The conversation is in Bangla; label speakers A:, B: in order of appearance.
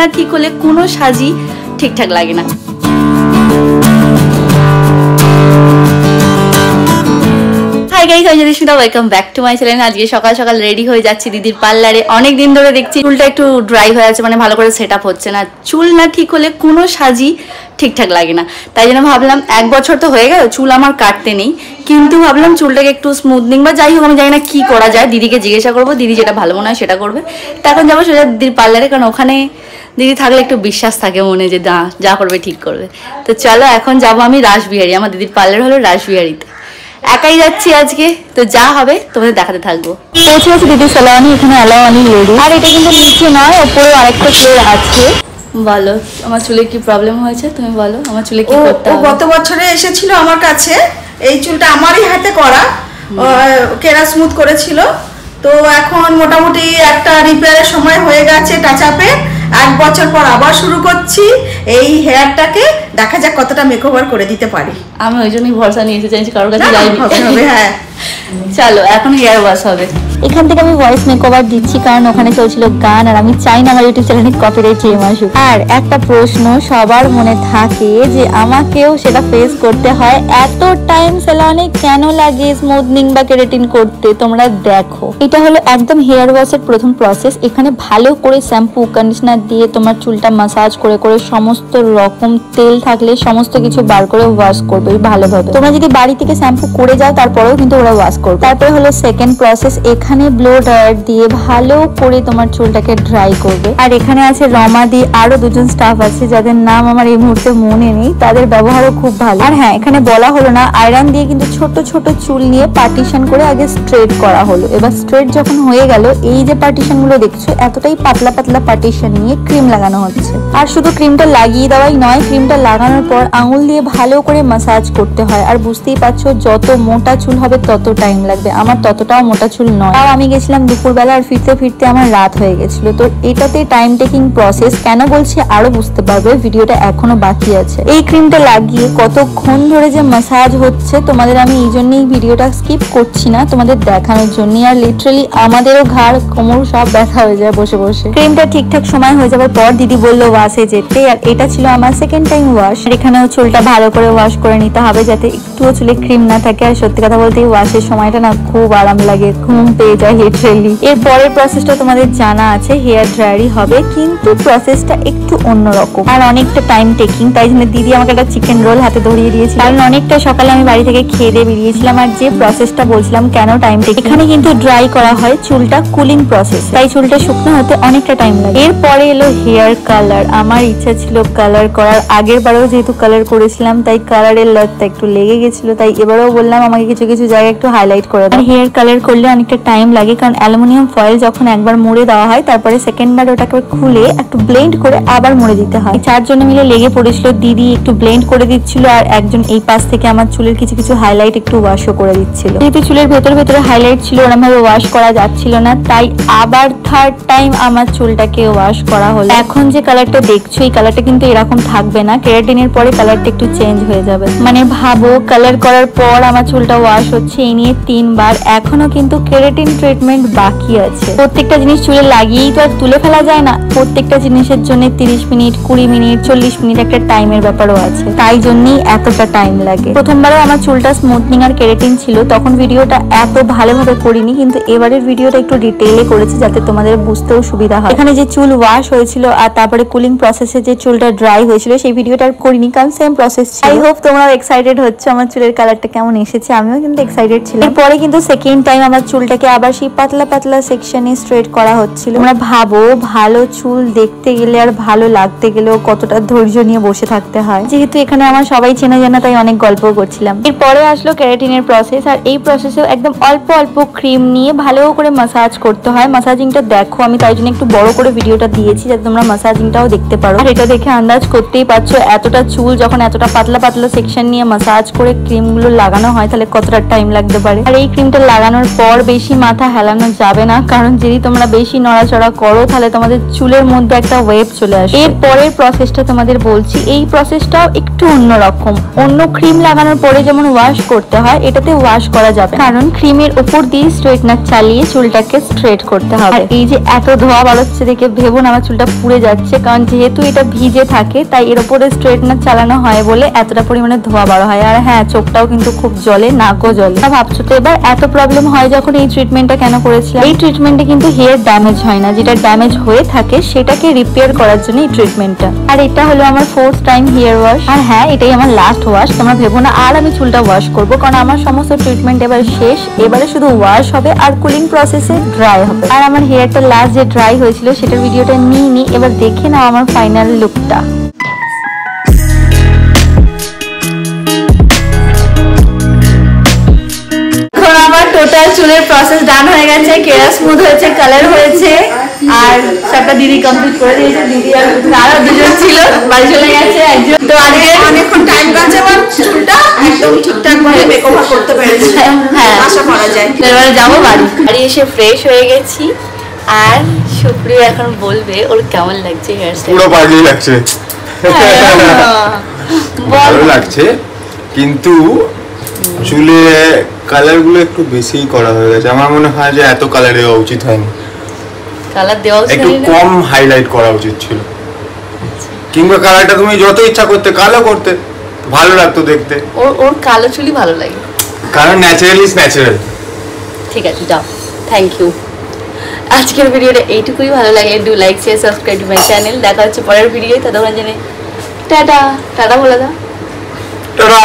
A: না ঠিক হলে কোনো সাজই ঠিকঠাক লাগে না। হাই গাইস, আমি Jyotismita, welcome back to my channel. আজকে সকাল সকাল রেডি হয়ে যাচ্ছি দিদির পার্লারে। অনেক দিন ধরে দেখছি চুলটা একটু ড্রাই হয়ে আছে, মানে ভালো করে সেট আপ হচ্ছে না। চুল না ঠিক হলে কোনো সাজই ঠিকঠাক লাগে না। তাই জন্য ভাবলাম 1 বছর তো হয়ে গেল চুল আমার কাটতে নেই, কিন্তু ভাবলাম চুলটাকে একটু স্মুথনিং বা যাই হোক, আমি জানি না কি করা যায়। দিদিকে জিজ্ঞাসা করবো, দিদি যেটা ভালো মনে হয় সেটা করবে। তা এখন যাবো সোজা দিদির পার্লারে, কারণ ওখানে দিদি থাকলে একটু বিশ্বাস থাকে মনে যে যা করবে ঠিক করবে। তো চলো এখন যাবো আমি রাসবিহারী। আমার দিদির পার্লার হলো রাসবিহারীতে। একাই যাচ্ছি আজকে, তো যা হবে তোমাদের দেখাতে থাকবো। পৌঁছে গেছি দিদির সালোয়ানি। এখানে আলাওয়ানি লেডি, আর এটা কিন্তু নিচে নয়, ওপরে আরেকটা ফ্লোর আছে। বলো আমার চুলে কি প্রবলেম হয়েছে, তুমি বলো আমার চুলে কি করতে হবে।
B: গত বছরে এসেছিল আমার কাছে, এই চুলটা আমারই হাতে করা, কেরা স্মুথ করেছিল। তো এখন মোটামুটি একটা রিপেয়ারের সময় হয়ে গেছে, টাচ আপে 1 বছর পর আবার শুরু করছি। এই হেয়ারটাকে দেখা যাক কতটা মেকওভার করে দিতে পারি।
A: আমি ওই জন্যই ভরসা নিয়েছি, চাইছি কারোর কাছে যাইনি।
B: হ্যাঁ
A: চলো এখন হেয়ার ওয়াশ হবে। এখান থেকে আমি ভয়েস মেকওভার দিচ্ছি, কারণ ওখানে চলছিল গান, আর আমি চাই না আমার ইউটিউব চ্যানেলে কপিরাইট ক্লেম আসুক। আর একটা প্রশ্ন সবার মনে থাকে যে আমাকেও সেটা ফেস করতে হয়, এত টাইম সেলনে কেন লাগে স্মুথনিং বা কেরাটিন করতে। তোমরা দেখো, এটা হলো একদম হেয়ার ওয়াশের প্রথম প্রসেস। এখানে ভালো করে শ্যাম্পু কন্ডিশনার দিয়ে তোমার চুলটা মাসাজ করে করে সমস্ত রকম তেল থাকলে সমস্ত কিছু বার করে ওয়াশ করবে ভালোভাবে। তোমরা যদি বাড়ি থেকে শ্যাম্পু করে যাও তারপরেও কিন্তু ওরা ওয়াশ করবে। তারপরে হলো সেকেন্ড প্রসেস, এখানে ব্লো ড্রায়ার দিয়ে ভালো করে তোমার চুলটাকে ড্রাই করবে। আর এখানে আছে রমাদি, আরো 2জন স্টাফ আছে যাদের নাম আমার এই মুহূর্তে মনে নেই, তাদের ব্যবহারও খুব ভালো। আর হ্যাঁ, এখানে বলা হলো না, আয়রন দিয়ে কিন্তু ছোট ছোট চুল নিয়ে পার্টিশন করে আগে স্ট্রেট করা হলো। এবার স্ট্রেট যখন হয়ে গেল, এই যে পার্টিশন গুলো দেখছো, এতটাই পাতলা পাতলা পার্টিশন নিয়ে ক্রিম লাগানো হচ্ছে। আর শুধু ক্রিমটা লাগিয়ে দেওয়াই নয়, ক্রিমটা লাগানোর পর আঙুল দিয়ে ভালো করে মাসাজ করতে হয়। আর বুঝতেই পারছো, যত মোটা চুল হবে তত টাইম লাগবে। আমার ততটাও মোটা চুল নয়, আর আমি গেছিলাম দুপুরবেলা, আর ফিরতে ফিরতে আমার রাত হয়ে গেছিল। তো এটাতে টাইম টেকিং প্রসেস। কেন বলছি আরো বুঝতে পারবে, ভিডিওটা এখনো বাকি আছে। এই ক্রিমটা লাগিয়ে কতক্ষণ ধরে যে মাসাজ হচ্ছে তোমাদের আমি এই জন্যই ভিডিওটা স্কিপ করছি না, তোমাদের দেখানোর জন্যই। আর লিটারালি আমাদেরও ঘাড় কোমর সব ব্যথা হয়ে যায় বসে বসে। ক্রিমটা ঠিকঠাক সময় হয়ে যাবার পর দিদি বললো ওয়াশে যেতে, আর এটা ছিল আমার সেকেন্ড টাইম ওয়াশ। এখানেও চুলটা ভালো করে ওয়াশ করে নিতে হবে যাতে একটুও চুলে ক্রিম না থাকে। আর সত্যি কথা বলতে এই ওয়াশের সময়টা না খুব আরাম লাগে, ঘুম পেয়ে যায় লিটারালি। এর পরের প্রসেসটা তোমাদের জানা আছে, হেয়ার ড্রায়ারই হবে, কিন্তু প্রসেসটা একটু অন্যরকম আর অনেকটা টাইম টেকিং। তাই জন্য দিদি আমাকে একটা চিকেন রোল হাতে ধরিয়ে দিয়েছিল, কারণ অনেকটা সকালে আমি বাড়ি থেকে খেয়ে দিয়ে বেরিয়েছিলাম। আর যে প্রসেসটা বলছিলাম কেন টাইম টেকিং, এখানে কিন্তু ড্রাই করা হয় চুলটা, কুলিং প্রসেস, তাই চুলটা শুকনো হতে অনেকটা টাইম লাগে। এরপরে এলো হেয়ার কালার। আমার ইচ্ছা ছিল কালার করার, আগের বারেও যেহেতু কালার করেছিলাম তাই কালারের লতটা একটু লেগে গেছিল, তাই এবারেও বললাম আমাকে কিছু কিছু জায়গায় একটু হাইলাইট করে দাও। হেয়ার কালার করলে অনেকটা টাইম লাগে, কারণ অ্যালুমিনিয়াম ফয়েল যখন একবার মুড়ে দেওয়া হয় তারপরে সেকেন্ডবার ওটাকে খুলে একটু ব্লেন্ড করে আবার মুড়ে দিতে হয়। 4 জন মিলে লেগে পড়েছিল, দিদি একটু ব্লেন্ড করে দিচ্ছিল, আর একজন এই পাশ থেকে আমার চুলের কিছু কিছু হাইলাইট একটু ওয়াশও করে দিচ্ছিল। যেহেতু চুলের ভেতরে হাইলাইট ছিল, ওরকম ভাবে ওয়াশ করা যাচ্ছিল না, তাই আবার থার্ড টাইম আমার চুলটাকে ওয়াশ করা হলো। এখন যে কালারটা দেখছো, এই কালারটা কিন্তু এরকম থাকবে না, কেরাটিনের পরে কালারটা একটু চেঞ্জ হয়ে যাবে। মানে ভাবো, কালার করার পর আমার চুলটা ওয়াশ হচ্ছে এই নিয়ে 3 বার, এখনো কিন্তু কেরাটিন ট্রিটমেন্ট বাকি আছে। প্রত্যেকটা জিনিস চুলে লাগিয়েই তো আর তুলে ফেলা যায় না, প্রত্যেকটা জিনিসের জন্য 30 মিনিট 20 মিনিট 40 মিনিট একটা টাইমের ব্যাপারও আছে, তাই জন্যই এতটা টাইম লাগে। প্রথমবারও আমার চুলটা স্মুথনিং আর কেরাটিন ছিল, তখন ভিডিওটা এত ভালোভাবে করিনি, কিন্তু এবারের ভিডিওটা একটু ডিটেইলে করেছি যাতে তোমাদের বুঝতেও সুবিধা হয়। এখানে যে চুল ওয়াশ হয়েছিল আর তারপরে কুলিং প্রসেসে যে চুলটা ড্রাই হয়েছিল সেই ভিডিওটা আর করিনি, কারণ সেম প্রসেস ছিল। আই হোপ তোমরাও এক্সাইটেড হচ্ছে আমার চুলের কালারটা কেমন এসেছে, আমিও কিন্তু এক্সাইটেড ছিলাম। এরপরে কিন্তু সেকেন্ড টাইম আমার চুলটাকে আবার সেই পাতলা পাতলা সেকশনে স্ট্রেট করা হচ্ছিল। তোমরা ভাবো, ভালো চুল দেখতে গেলে আর ভালো লাগতে গেলেও কতটা ধৈর্য নিয়ে বসে থাকতে হয়। যেহেতু এখানে আমার সবাই চেনা জানা, তাই অনেক গল্পও করছিলাম। এরপরে আসলো কেরাটিনের প্রসেস, আর এই প্রসেসেও একদম অল্প অল্প ক্রিম নিয়ে ভালো করে মাসাজ করতে হয়। মাসাজিংটা দেখো, আমি তাই জন্য একটু বড় করে ভিডিওটা দিয়েছি যাতে তোমরা মাসাজিংটাও দেখতে পারো। আর এটা দেখে আন্দাজ করতেই পারছো, এতটা চুল যখন এতটা পাতলা পাতলা সেকশন নিয়ে মাসাজ করে ক্রিম গুলো লাগানো হয় তাহলে কতটা টাইম লাগতে পারে। আর এই ক্রিমটা লাগানোর পর বেশি মাথা হেলানো যাবে না, কারণ যদি তোমরা বেশি নড়াচড়া করো তাহলে তোমাদের চুলের মধ্যে একটা ওয়েভ চলে আসে। এর পরের প্রসেসটা তোমাদের বলছি, এই প্রসেসটাও একটু অন্যরকম। অন্য ক্রিম লাগানোর পরে যেমন ওয়াশ করতে হয়, এটাতে ওয়াশ করা যাবে, কারণ ক্রিমের উপর দিয়ে স্ট্রেটনার চালিয়ে চুলটাকে স্ট্রেট করতে হবে। আর এই যে এত ধোয়া বাড়ছে দেখে ভেবো না আমার চুলটা পুড়ে যাচ্ছে, কারণ যেহেতু এটা ভিজে থাকে তাই এর উপরে স্ট্রেটনার চালানো হয় বলে এতটা পরিমাণে ধোয়া বার হয়। আর হ্যাঁ, চোখটাও কিন্তু খুব জ্বলে, নাকও জ্বলে। ভাবছো তো এবার এত প্রবলেম হয় যখন এই ট্রিটমেন্টটা কেন করেছিলাম? এই ট্রিটমেন্টে কিন্তু হেয়ার ড্যামেজ হয় না, যেটা ড্যামেজ হয়ে থাকে সেটাকে রিপেয়ার করার জন্য এই ট্রিটমেন্টটা। আর এটা হলো আমার 4th টাইম হেয়ার ওয়াশ। আর হ্যাঁ, এটাই আমার লাস্ট ওয়াশ। তোমরা ভেবো না আর আমি চুলটা ওয়াশ করবো, কারণ আমার সমস্ত ট্রিটমেন্ট এবার শেষ। এবারে শুধু ওয়াশ হবে আর কুলিং প্রসেসে ড্রাই হবে। আর আমার হেয়ারটা লাস্ট যে ড্রাই হয়েছিল সেটার ভিডিওটা নিয়ে নি, এবার দেখে নাও আমার ফাইনাল লুকটা। টোটাল চুলের প্রসেস ডান হয়ে গেছে, কেরা স্মুথ হয়েছে, কালার হয়েছে, আর সবটা দিদি কমপ্লিট করে দিয়েছে। দিদি আর আরো দুজন ছিল, বাড়ি চলে গেছে একজন। তো আজকে
B: অনেকক্ষণ টাইম কাটছে, আমার চুলটা একদম ঠিকঠাক ভাবে মেকওভার করতে পেরেছি।
A: হ্যাঁ,
B: আশা করা যায়।
A: এবারে যাবো বাড়ি। বাড়ি এসে ফ্রেশ হয়ে গেছি, আর সুপ্রিয় এখন বলবে ওর কেমন লাগছে হেয়ারস্টাইল।
C: পুরো পাগলি লাগছে, ভালো লাগছে, কিন্তু চুলে কালার গুলো একটু বেশি করা হয়ে গেছে। আমার মনে হয় যে এত কালার দেওয়া উচিত হয়নি,
A: কালার দেওয়া
C: একটু কম হাইলাইট করা উচিত ছিল, কিংবা কালারটা তুমি যত ইচ্ছা করতে কালো করতে, ভালো লাগতো দেখতে।
A: ওর কালো চুলই ভালো লাগে,
C: কারণ ন্যাচারাল ইজ ন্যাচারাল।
A: ঠিক আছে, যাও, থ্যাংক ইউ। আজকের ভিডিওটা এইটুকুই। ভালো লাগে do like, share, subscribe to my channel. দেখা হচ্ছে পরের ভিডিও। ততক্ষণ জানে টাটা। টাটা বলে দাও।
C: টাটা।